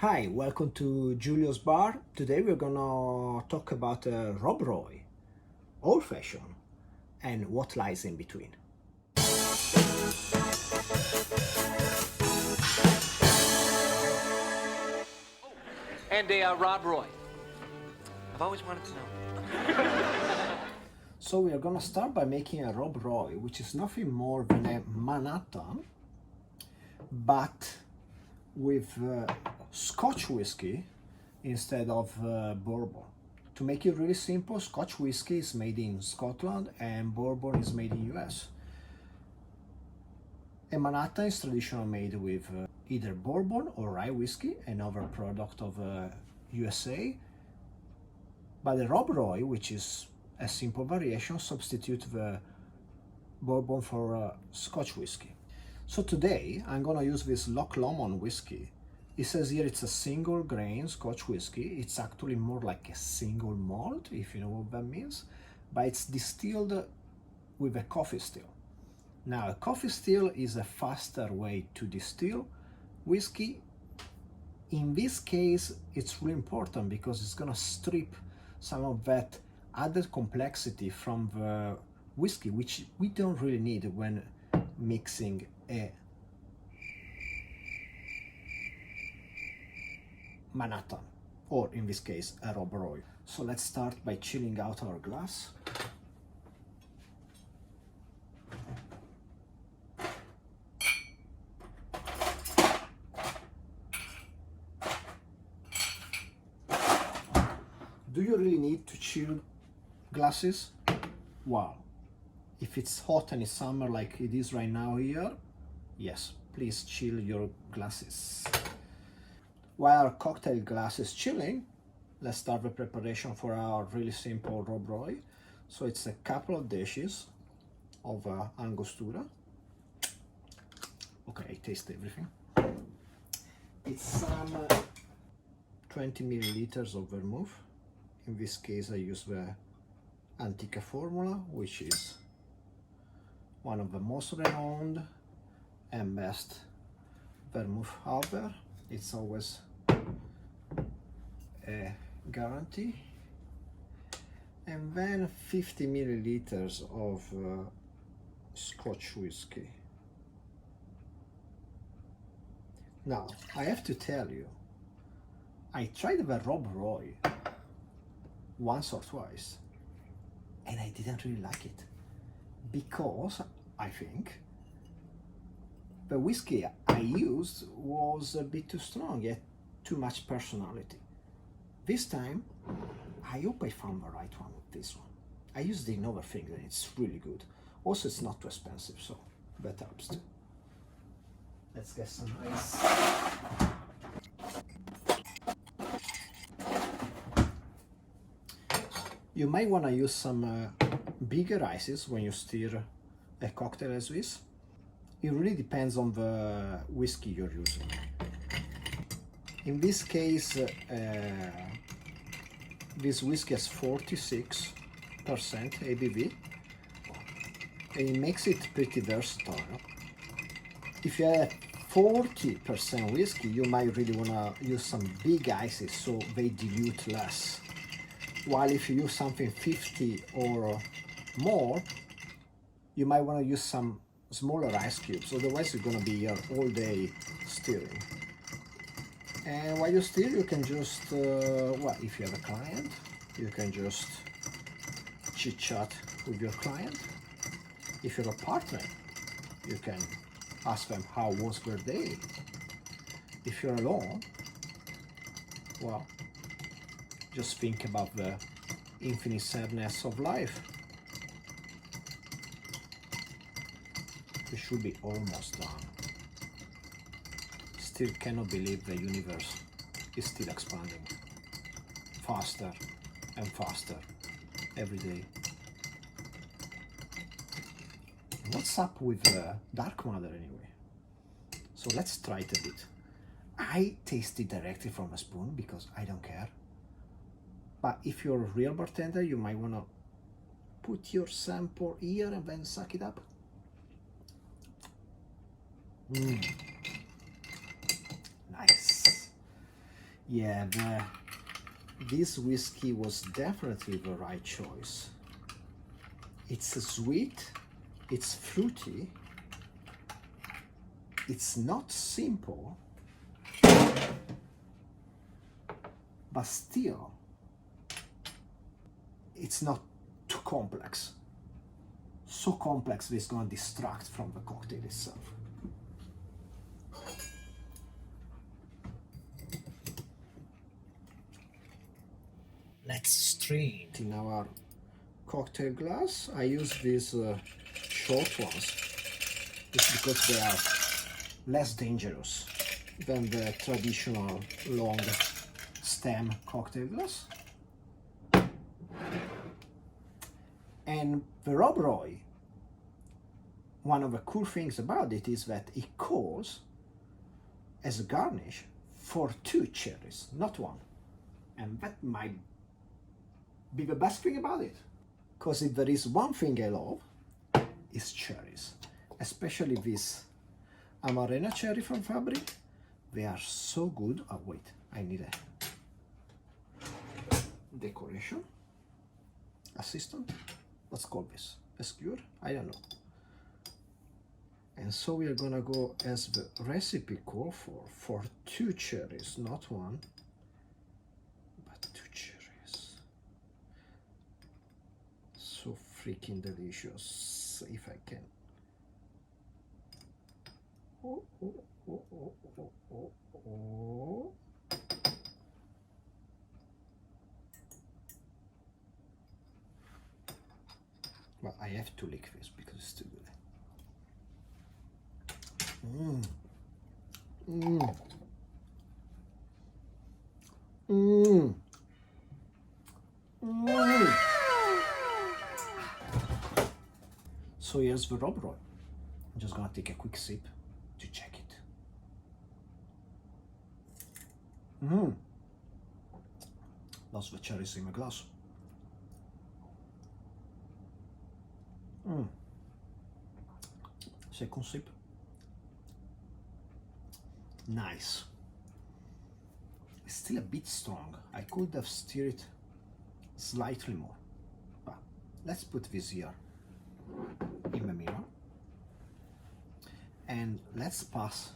Hi, welcome to Giulio's Bar. Today we're gonna talk about Rob Roy, old fashion, and what lies in between. And Rob Roy. I've always wanted to know. So we are gonna start by making a Rob Roy, which is nothing more than a Manhattan, but with Scotch whiskey instead of bourbon. To make it really simple, Scotch whiskey is made in Scotland and bourbon is made in US. A Manhattan is traditionally made with either bourbon or rye whiskey, another product of USA. But the Rob Roy, which is a simple variation, substitute the bourbon for Scotch whiskey. So today I'm gonna use this Loch Lomond whiskey. It says here it's a single grain Scotch whiskey. It's actually more like a single malt, if you know what that means, but it's distilled with a coffee still. Now, a coffee still is a faster way to distill whiskey. In this case, it's really important because it's gonna strip some of that added complexity from the whiskey, which we don't really need when mixing a Manhattan, or in this case, a Rob Roy. So let's start by chilling out our glass. Do you really need to chill glasses? Wow. If it's hot and it's summer like it is right now here, yes, please chill your glasses. While our cocktail glass is chilling, let's start the preparation for our really simple Rob Roy. So it's a couple of dishes of Angostura. Okay, I taste everything. It's some 20 milliliters of vermouth. In this case, I use the Antica formula, which is one of the most renowned and best vermouth out there. It's always a guarantee. And then 50 milliliters of Scotch whiskey. Now, I have to tell you, I tried the Rob Roy once or twice, and I didn't really like it because I think the whiskey I used was a bit too strong, yet too much personality. This time, I hope I found the right one with this one. I used it in other things and it's really good. Also, it's not too expensive, so that helps too. Let's get some ice. You might want to use some bigger ices when you stir a cocktail as this. It really depends on the whiskey you're using. In this case, this whiskey has 46% ABV, and it makes it pretty versatile. If you have 40% whiskey, you might really want to use some big ices so they dilute less. While if you use something 50 or more, you might want to use some smaller ice cubes, otherwise you're going to be here all day stirring. And while you stir, you can just, well, if you have a client, you can just chit chat with your client. If you're a partner, you can ask them how was their day. If you're alone, well, just think about the infinite sadness of life. We should be almost done. Still cannot believe the universe is still expanding faster and faster every day. What's up with dark matter anyway? So let's try it a bit. I taste it directly from a spoon because I don't care. But if you're a real bartender, you might want to put your sample here and then suck it up. Nice. Yeah, this whiskey was definitely the right choice. It's sweet, it's fruity, it's not simple, but still, it's not too complex. So complex that it's going to distract from the cocktail itself. Let's strain it in our cocktail glass. I use these short ones just because they are less dangerous than the traditional long stem cocktail glass. And the Rob Roy, one of the cool things about it is that it calls as a garnish for 2 cherries, not 1. And that might be the best thing about it. Because if there is one thing I love, it's cherries. Especially this Amarena cherry from Fabri. They are so good. Oh wait, I need a decoration assistant. Let's call this a skewer, I don't know. And so we are gonna go as the recipe call for 2 cherries, not 1, but 2 cherries. So freaking delicious, if I can. Oh, oh, oh, oh, oh, oh, oh. Well, I have to lick this because it's too good. Mmm. Mmm. Mmm. Mmm. So here's the Rob Roy. I'm just gonna take a quick sip to check it. Mmm. Lots of cherries in my glass. Mmm. Second sip. Nice. It's still a bit strong. I could have stirred it slightly more. But let's put this here in the mirror. And let's pass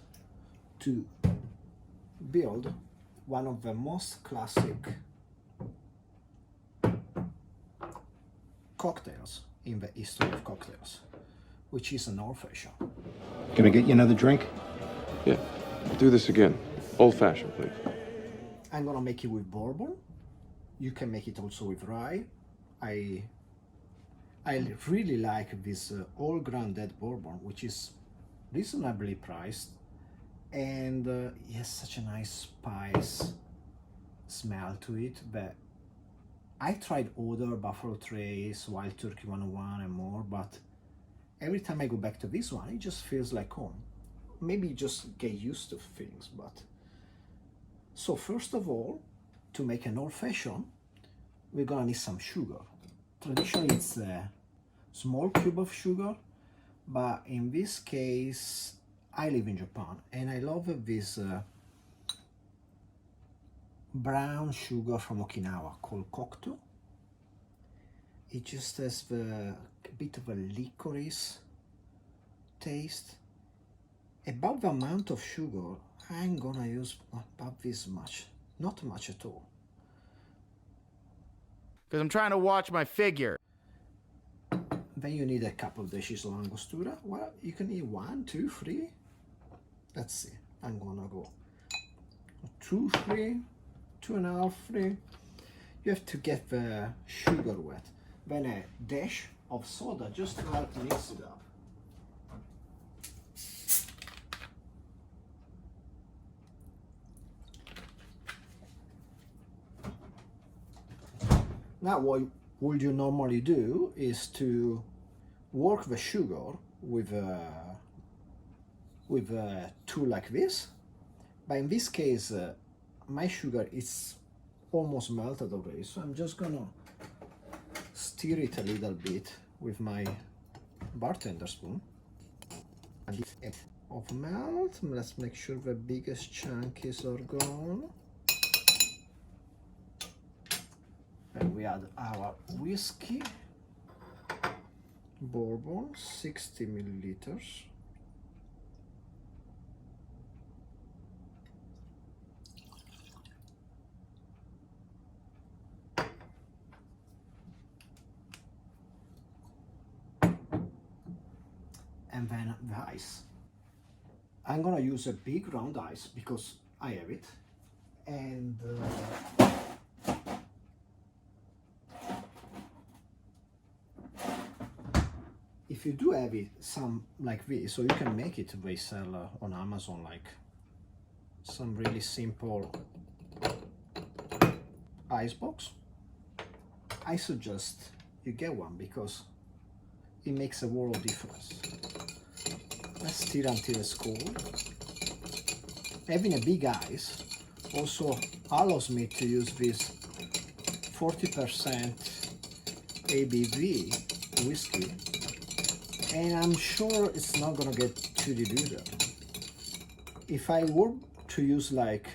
to build one of the most classic cocktails in the history of cocktails, which is an old fashioned. Can I get you another drink? Yeah, do this again. Old fashioned, please. I'm gonna make it with bourbon. You can make it also with rye. I really like this Old Grandad bourbon, which is reasonably priced, and it has such a nice spice smell to it that I tried other Buffalo Trace, Wild Turkey 101 and more, but every time I go back to this one, it just feels like home. Maybe just get used to things, but... So first of all, to make an old fashioned, we're gonna need some sugar. Traditionally it's a small cube of sugar, but in this case, I live in Japan and I love this brown sugar from Okinawa called Kokuto. It just has a bit of a licorice taste. About the amount of sugar, I'm gonna use about this much, not much at all. Because I'm trying to watch my figure. Then you need a couple of dishes of Angostura. Well, you can eat 1, 2, 3. Let's see, I'm gonna go 2, 3, 2.5, 3. You have to get the sugar wet. Then a dash of soda just to help mix it up. Now what would you normally do is to work the sugar with a tool like this, but in this case my sugar is almost melted already, so I'm just gonna stir it a little bit with my bartender spoon. And of melt, let's make sure the biggest chunks are gone. Then we add our whiskey, bourbon, 60 milliliters. And then the ice. I'm gonna use a big round ice because I have it. And if you do have it, some like this, so you can make it, they sell on Amazon like some really simple ice box. I suggest you get one because it makes a world of difference. Let's stir until it's cold. Having a big ice also allows me to use this 40% ABV whiskey, and I'm sure it's not gonna get too diluted. If I were to use like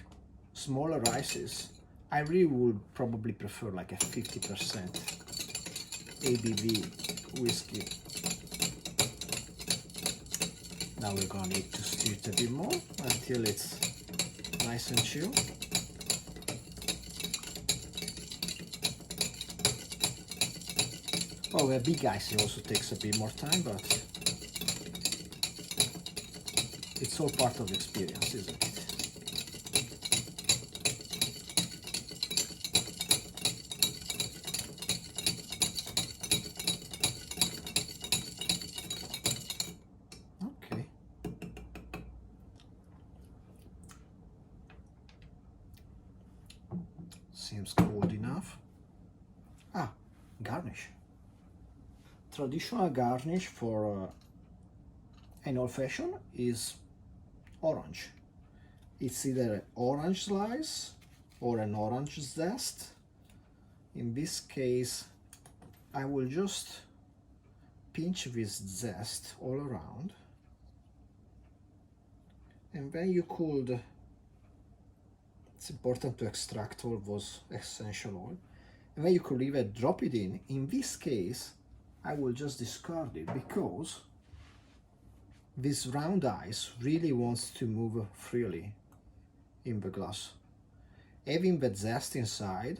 smaller ices, I really would probably prefer like a 50% ABV whiskey. Now we're gonna need to stir it a bit more until it's nice and chill. Oh, a big ice also takes a bit more time, but it's all part of the experience, isn't it? Okay. Seems cold enough. Ah, garnish. Traditional garnish for an old fashioned is orange. It's either an orange slice or an orange zest. In this case, I will just pinch this zest all around, and then you could, it's important to extract all those essential oil, and then you could either drop it in. In this case, I will just discard it because this round ice really wants to move freely in the glass. Having the zest inside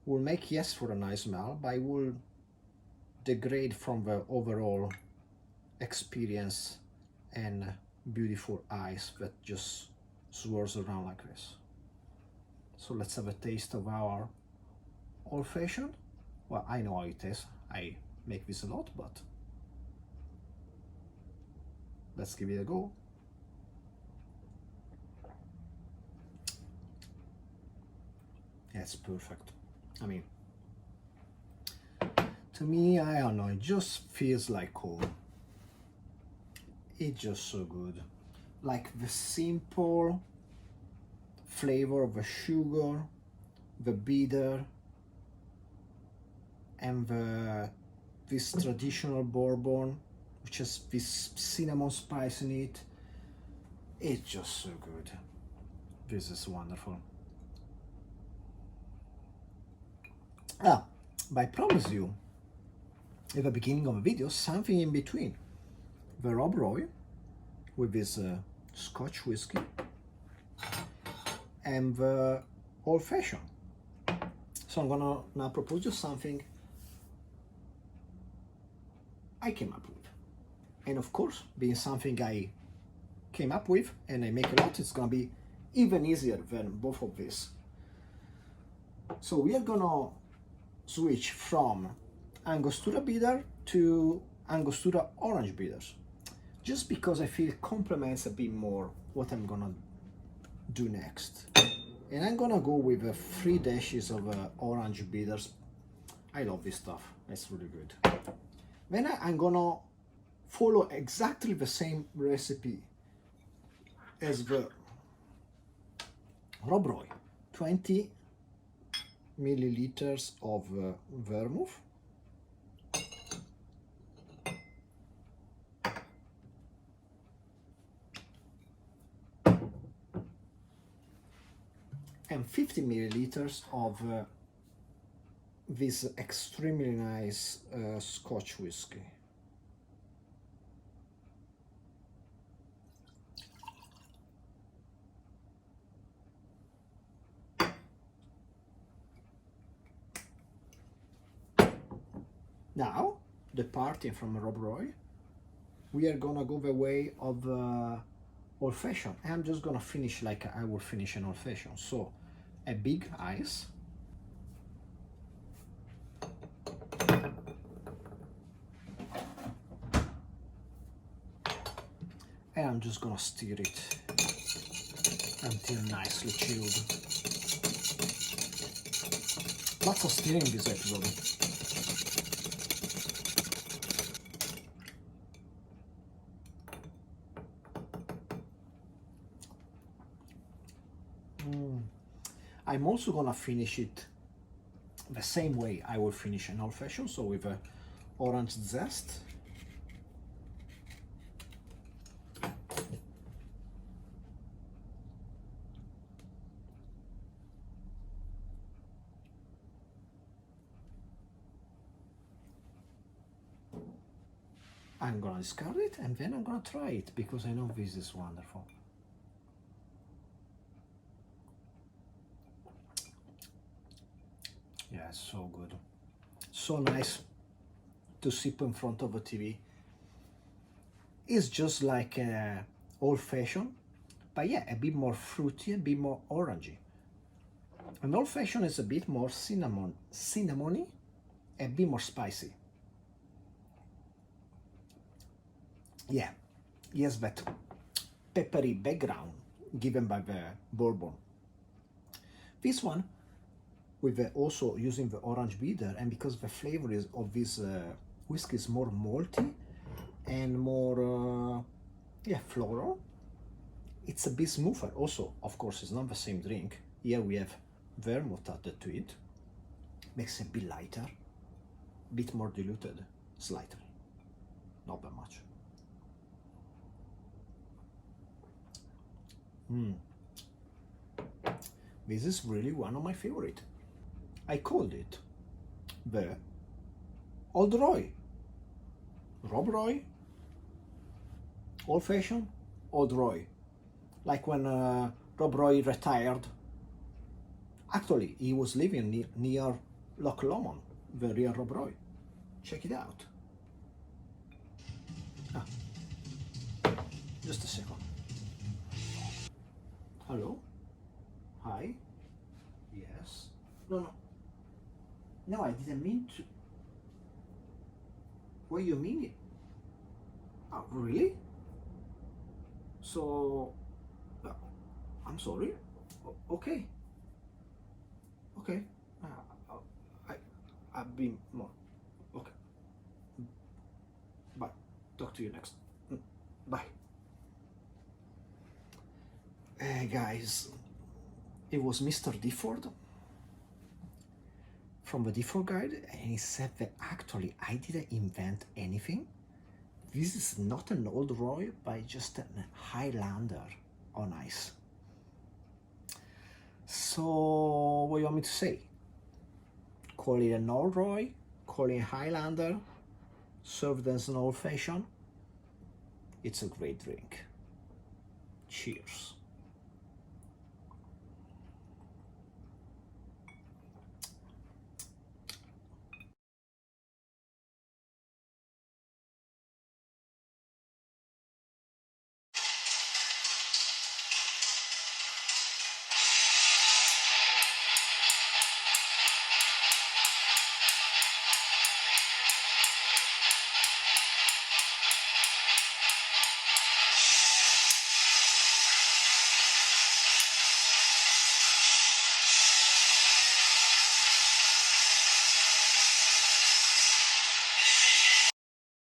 will make, yes, for a nice smell, but it will degrade from the overall experience and beautiful ice that just swirls around like this. So let's have a taste of our old fashioned. Well, I know how it tastes. I make this a lot, but let's give it a go. Yeah, it's perfect. I mean, to me, I don't know, it just feels like home. It's just so good. Like the simple flavor of the sugar, the bitter, and this traditional bourbon, which has this cinnamon spice in it. It's just so good. This is wonderful. Ah, but I promise you, at the beginning of the video, something in between. The Rob Roy, with this Scotch whiskey, and the Old Fashioned. So I'm gonna now propose you something I came up with. And of course, being something I came up with and I make a lot, it's gonna be even easier than both of these. So we are gonna switch from Angostura bitter to Angostura orange bitters, just because I feel it complements a bit more what I'm gonna do next. And I'm gonna go with 3 dashes of orange bitters. I love this stuff, it's really good. Then I'm gonna follow exactly the same recipe as the Rob Roy. 20 milliliters of vermouth, and 50 milliliters of this extremely nice Scotch whiskey. Now, departing from Rob Roy, we are gonna go the way of old fashioned. I'm just gonna finish like I would finish an old fashioned. So, a big ice. And I'm just gonna stir it until nicely chilled. Lots of stirring this episode. I'm also gonna finish it the same way I will finish an old fashioned, so with a orange zest. I'm gonna discard it and then I'm gonna try it because I know this is wonderful. Yeah, it's so good. So nice to sip in front of a TV. It's just like old-fashioned, but yeah, a bit more fruity, a bit more orangey. An old-fashioned is a bit more cinnamony, a bit more spicy. Yeah, yes, that peppery background given by the bourbon. This one, with also using the orange bitter, and because the flavor is of this whiskey is more malty and more yeah, floral, it's a bit smoother. Also, of course, it's not the same drink. Here we have vermouth added to it, makes it a bit lighter, a bit more diluted, slightly, not that much. This is really one of my favorite. I called it the Old Roy, Rob Roy, old fashioned Old Roy, like when Rob Roy retired. Actually, he was living near Loch Lomond, the real Rob Roy. Check it out. Just a second. Hello? Hi? Yes? No, I didn't mean to. What do you mean? Oh, really? So, I'm sorry. Okay. Okay. I've been more. Okay. Bye. Talk to you next. Bye. Guys, it was Mr. Difford from the Difford Guide, and he said that actually I didn't invent anything. This is not an Old Roy, but just a Highlander on ice. So, what do you want me to say? Call it an Old Roy, call it a Highlander, served as an old fashioned. It's a great drink. Cheers.